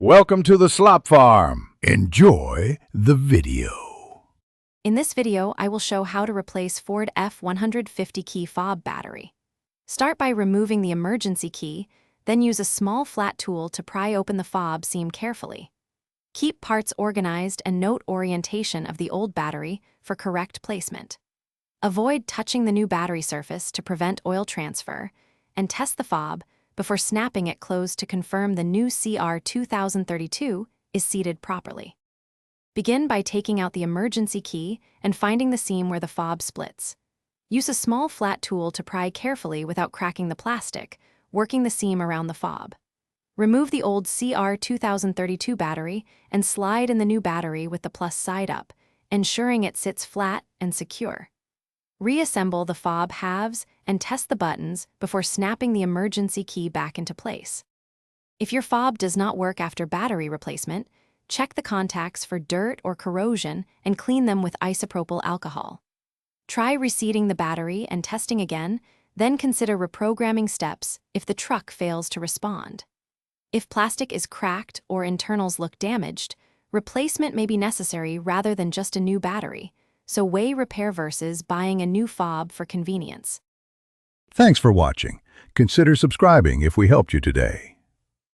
Welcome to the Slop Farm. Enjoy the video. In this video, I will show how to replace Ford F150 key fob battery. Start by removing the emergency key, then use a small flat tool to pry open the fob seam carefully. Keep parts organized and note orientation of the old battery for correct placement. Avoid touching the new battery surface to prevent oil transfer, and test the fob before snapping it closed to confirm the new CR2032 is seated properly. Begin by taking out the emergency key and finding the seam where the fob splits. Use a small flat tool to pry carefully without cracking the plastic, working the seam around the fob. Remove the old CR2032 battery and slide in the new battery with the plus side up, ensuring it sits flat and secure. Reassemble the fob halves and test the buttons before snapping the emergency key back into place. If your fob does not work after battery replacement, check the contacts for dirt or corrosion and clean them with isopropyl alcohol. Try reseating the battery and testing again, then consider reprogramming steps if the truck fails to respond. If plastic is cracked or internals look damaged, replacement may be necessary rather than just a new battery, so weigh repair versus buying a new fob for convenience. Thanks for watching. Consider subscribing if we helped you today.